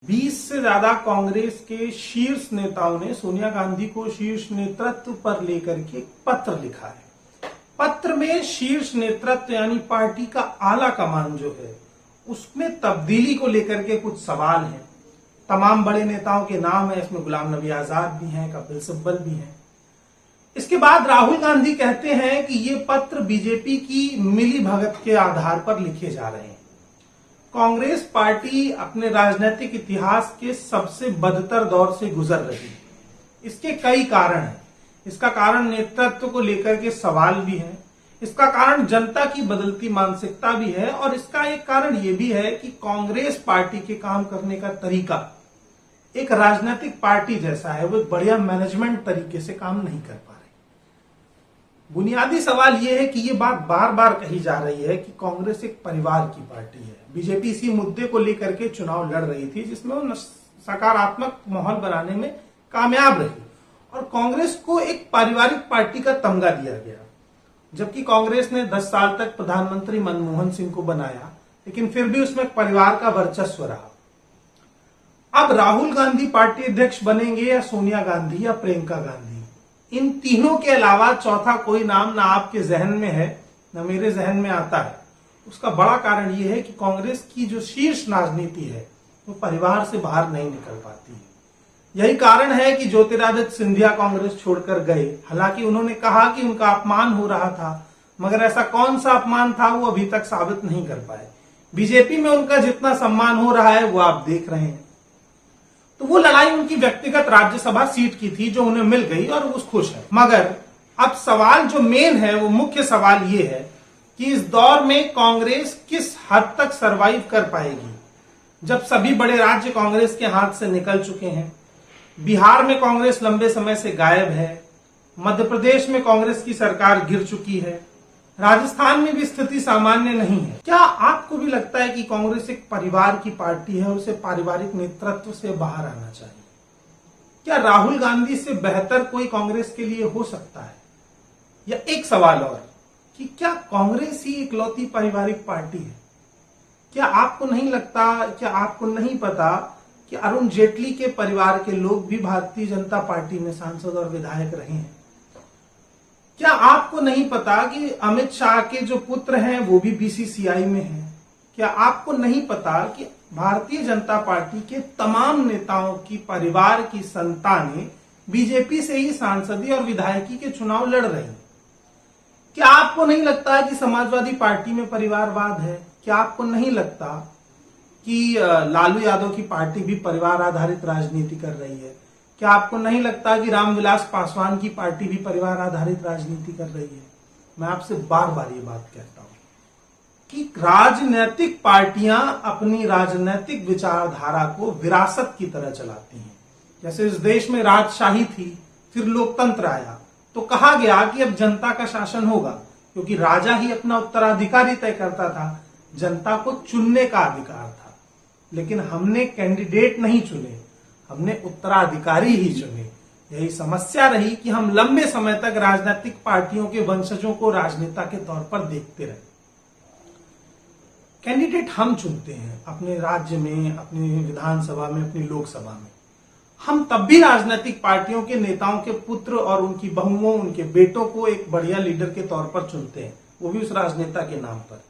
20 से ज्यादा कांग्रेस के शीर्ष नेताओं ने सोनिया गांधी को शीर्ष नेतृत्व पर लेकर के पत्र लिखा है। पत्र में शीर्ष नेतृत्व यानी पार्टी का आला कमान जो है उसमें तब्दीली को लेकर के कुछ सवाल हैं। तमाम बड़े नेताओं के नाम है, इसमें गुलाम नबी आजाद भी हैं, कपिल सिब्बल भी हैं। इसके बाद राहुल गांधी कहते हैं कि ये पत्र बीजेपी की मिली भगत के आधार पर लिखे जा रहे हैं। कांग्रेस पार्टी अपने राजनीतिक इतिहास के सबसे बदतर दौर से गुजर रही है। इसके कई कारण हैं। इसका कारण नेतृत्व को लेकर के सवाल भी है, इसका कारण जनता की बदलती मानसिकता भी है, और इसका एक कारण यह भी है कि कांग्रेस पार्टी के काम करने का तरीका एक राजनीतिक पार्टी जैसा है, वो एक बढ़िया मैनेजमेंट तरीके से काम नहीं कर पा रही। बुनियादी सवाल यह है कि यह बात बार बार कही जा रही है कि कांग्रेस एक परिवार की पार्टी है। बीजेपी इसी मुद्दे को लेकर के चुनाव लड़ रही थी, जिसमें वो सकारात्मक माहौल बनाने में कामयाब रही और कांग्रेस को एक पारिवारिक पार्टी का तमगा दिया गया। जबकि कांग्रेस ने 10 साल तक प्रधानमंत्री मनमोहन सिंह को बनाया, लेकिन फिर भी उसमें परिवार का वर्चस्व रहा। अब राहुल गांधी पार्टी अध्यक्ष बनेंगे या सोनिया गांधी या प्रियंका गांधी, इन तीनों के अलावा चौथा कोई नाम ना आपके जहन में है ना मेरे जहन में आता है। उसका बड़ा कारण यह है कि कांग्रेस की जो शीर्ष राजनीति है वो परिवार से बाहर नहीं निकल पाती है। यही कारण है कि ज्योतिरादित्य सिंधिया कांग्रेस छोड़कर गए। हालांकि उन्होंने कहा कि उनका अपमान हो रहा था, मगर ऐसा कौन सा अपमान था वो अभी तक साबित नहीं कर पाए। बीजेपी में उनका जितना सम्मान हो रहा है वो आप देख रहे हैं। तो वो लड़ाई उनकी व्यक्तिगत राज्यसभा सीट की थी जो उन्हें मिल गई और वो खुश है। मगर अब सवाल जो मेन है, वो मुख्य सवाल ये है कि इस दौर में कांग्रेस किस हद तक सरवाइव कर पाएगी, जब सभी बड़े राज्य कांग्रेस के हाथ से निकल चुके हैं। बिहार में कांग्रेस लंबे समय से गायब है, मध्य प्रदेश में कांग्रेस की सरकार गिर चुकी है, राजस्थान में भी स्थिति सामान्य नहीं है। क्या आपको भी लगता है कि कांग्रेस एक परिवार की पार्टी है, उसे पारिवारिक नेतृत्व से बाहर आना चाहिए? क्या राहुल गांधी से बेहतर कोई कांग्रेस के लिए हो सकता है? या एक सवाल और कि क्या कांग्रेस ही इकलौती पारिवारिक पार्टी है? क्या आपको नहीं लगता, क्या आपको नहीं पता कि अरुण जेटली के परिवार के लोग भी भारतीय जनता पार्टी में सांसद और विधायक रहे हैं? क्या आपको नहीं पता कि अमित शाह के जो पुत्र हैं वो भी बीसीसीआई में हैं? क्या आपको नहीं पता कि भारतीय जनता पार्टी के तमाम नेताओं की परिवार की संतानें बीजेपी से ही सांसदी और विधायकी के चुनाव लड़ रही हैं? क्या आपको नहीं लगता कि समाजवादी पार्टी में परिवारवाद है? क्या आपको नहीं लगता कि लालू यादव की पार्टी भी परिवार आधारित राजनीति कर रही है? क्या आपको नहीं लगता कि रामविलास पासवान की पार्टी भी परिवार आधारित राजनीति कर रही है? मैं आपसे बार बार ये बात कहता हूं कि राजनीतिक पार्टियां अपनी राजनीतिक विचारधारा को विरासत की तरह चलाती हैं। जैसे इस देश में राजशाही थी, फिर लोकतंत्र आया, तो कहा गया कि अब जनता का शासन होगा, क्योंकि राजा ही अपना उत्तराधिकारी तय करता था, जनता को चुनने का अधिकार था। लेकिन हमने कैंडिडेट नहीं चुने, हमने उत्तराधिकारी ही चुने। यही समस्या रही कि हम लंबे समय तक राजनीतिक पार्टियों के वंशजों को राजनेता के तौर पर देखते रहे। कैंडिडेट हम चुनते हैं अपने राज्य में, अपनी विधानसभा में, अपनी लोकसभा में। हम तब भी राजनीतिक पार्टियों के नेताओं के पुत्र और उनकी बहुओं, उनके बेटों को एक बढ़िया लीडर के तौर पर चुनते हैं, वो भी उस राजनेता के नाम पर।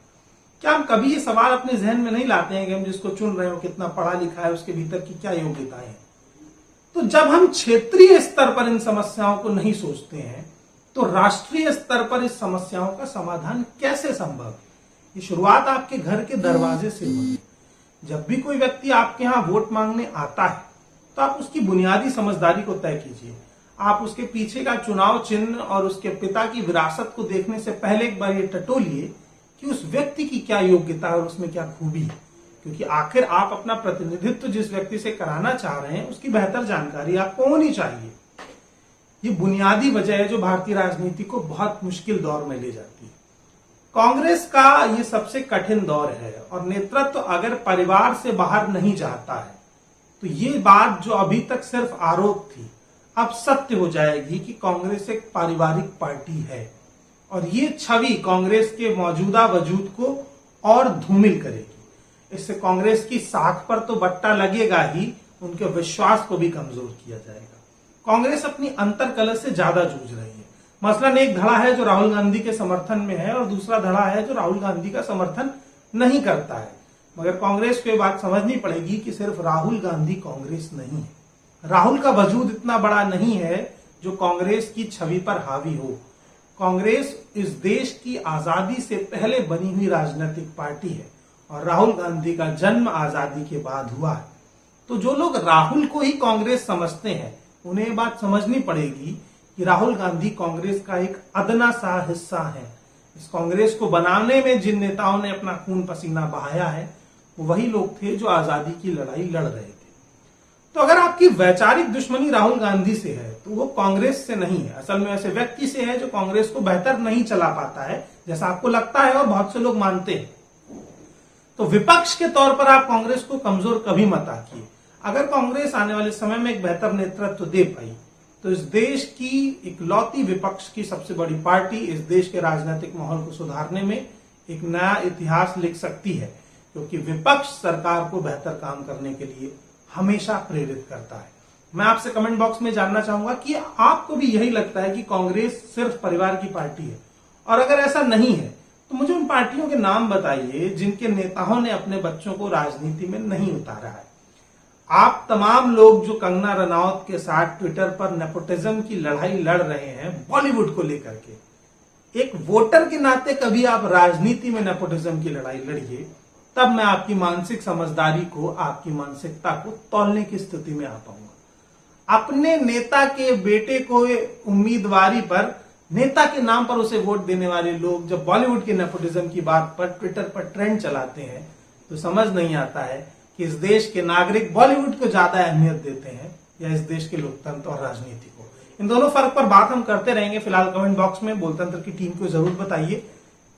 क्या हम कभी ये सवाल अपने जहन में नहीं लाते हैं कि हम जिसको चुन रहे हो कितना पढ़ा लिखा है, उसके भीतर की क्या योग्यताएं हैं? तो जब हम क्षेत्रीय स्तर पर इन समस्याओं को नहीं सोचते हैं, तो राष्ट्रीय स्तर पर इस समस्याओं का समाधान कैसे संभव है? ये शुरुआत आपके घर के दरवाजे से होगी। जब भी कोई व्यक्ति आपके यहाँ वोट मांगने आता है, तो आप उसकी बुनियादी समझदारी को तय कीजिए। आप उसके पीछे का चुनाव चिन्ह और उसके पिता की विरासत को देखने से पहले एक बार ये टटोलिए कि उस व्यक्ति की क्या योग्यता है और उसमें क्या खूबी है, क्योंकि आखिर आप अपना प्रतिनिधित्व जिस व्यक्ति से कराना चाह रहे हैं उसकी बेहतर जानकारी आपको होनी चाहिए। ये बुनियादी वजह है जो भारतीय राजनीति को बहुत मुश्किल दौर में ले जाती है। कांग्रेस का ये सबसे कठिन दौर है, और नेतृत्व अगर परिवार से बाहर नहीं जाता है तो ये बात जो अभी तक सिर्फ आरोप थी, अब सत्य हो जाएगी कि कांग्रेस एक पारिवारिक पार्टी है, और ये छवि कांग्रेस के मौजूदा वजूद को और धूमिल करेगी। इससे कांग्रेस की साख पर तो बट्टा लगेगा ही, उनके विश्वास को भी कमजोर किया जाएगा। कांग्रेस अपनी अंतर्कलह से ज्यादा जूझ रही है। मसलन एक धड़ा है जो राहुल गांधी के समर्थन में है और दूसरा धड़ा है जो राहुल गांधी का समर्थन नहीं करता है। मगर कांग्रेस को ये बात समझनी पड़ेगी कि सिर्फ राहुल गांधी कांग्रेस नहीं है। राहुल का वजूद इतना बड़ा नहीं है जो कांग्रेस की छवि पर हावी हो। कांग्रेस इस देश की आजादी से पहले बनी हुई राजनीतिक पार्टी है और राहुल गांधी का जन्म आजादी के बाद हुआ है। तो जो लोग राहुल को ही कांग्रेस समझते हैं, उन्हें ये बात समझनी पड़ेगी कि राहुल गांधी कांग्रेस का एक अदना सा हिस्सा है। इस कांग्रेस को बनाने में जिन नेताओं ने अपना खून पसीना बहाया है, वो वही लोग थे जो आजादी की लड़ाई लड़ रहे थे। तो अगर आपकी वैचारिक दुश्मनी राहुल गांधी से है तो वो कांग्रेस से नहीं है, असल में ऐसे व्यक्ति से है जो कांग्रेस को बेहतर नहीं चला पाता है, जैसा आपको लगता है और बहुत से लोग मानते हैं। तो विपक्ष के तौर पर आप कांग्रेस को कमजोर कभी मत आंकिए। अगर कांग्रेस आने वाले समय में एक बेहतर नेतृत्व दे पाई तो इस देश की इकलौती विपक्ष की सबसे बड़ी पार्टी इस देश के राजनीतिक माहौल को सुधारने में एक नया इतिहास लिख सकती है, क्योंकि विपक्ष सरकार को बेहतर काम करने के लिए हमेशा प्रेरित करता है। मैं आपसे कमेंट बॉक्स में जानना चाहूंगा कि आपको भी यही लगता है कि कांग्रेस सिर्फ परिवार की पार्टी है, और अगर ऐसा नहीं है तो मुझे उन पार्टियों के नाम बताइए जिनके नेताओं ने अपने बच्चों को राजनीति में नहीं उतारा है। आप तमाम लोग जो कंगना रनौत के साथ ट्विटर पर नेपोटिज्म की लड़ाई लड़ रहे हैं बॉलीवुड को लेकर के, एक वोटर के नाते कभी आप राजनीति में नेपोटिज्म की लड़ाई लड़िए, तब मैं आपकी मानसिक समझदारी को, आपकी मानसिकता को तौलने की स्थिति में आ पाऊंगा। अपने नेता के बेटे को उम्मीदवारी पर, नेता के नाम पर उसे वोट देने वाले लोग जब बॉलीवुड के नेपोटिज्म की बात पर ट्विटर पर ट्रेंड चलाते हैं तो समझ नहीं आता है कि इस देश के नागरिक बॉलीवुड को ज्यादा अहमियत देते हैं या इस देश के लोकतंत्र और राजनीति को। इन दोनों फर्क पर बात हम करते रहेंगे। फिलहाल कमेंट बॉक्स में बोलतंत्र की टीम को जरूर बताइए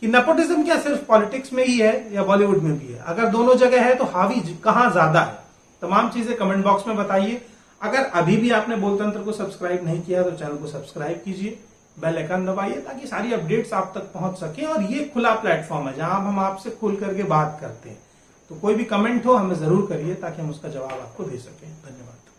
कि नेपोटिज्म क्या सिर्फ पॉलिटिक्स में ही है या बॉलीवुड में भी है? अगर दोनों जगह है तो हावी कहां ज्यादा है? तमाम चीजें कमेंट बॉक्स में बताइए। अगर अभी भी आपने बोलतंत्र को सब्सक्राइब नहीं किया तो चैनल को सब्सक्राइब कीजिए, बेल आइकन दबाइए ताकि सारी अपडेट्स आप तक पहुंच सके। और ये खुला प्लेटफॉर्म है जहां हम आपसे खुल करके बात करते हैं। तो कोई भी कमेंट हो हमें जरूर करिए ताकि हम उसका जवाब आपको दे सकें। धन्यवाद।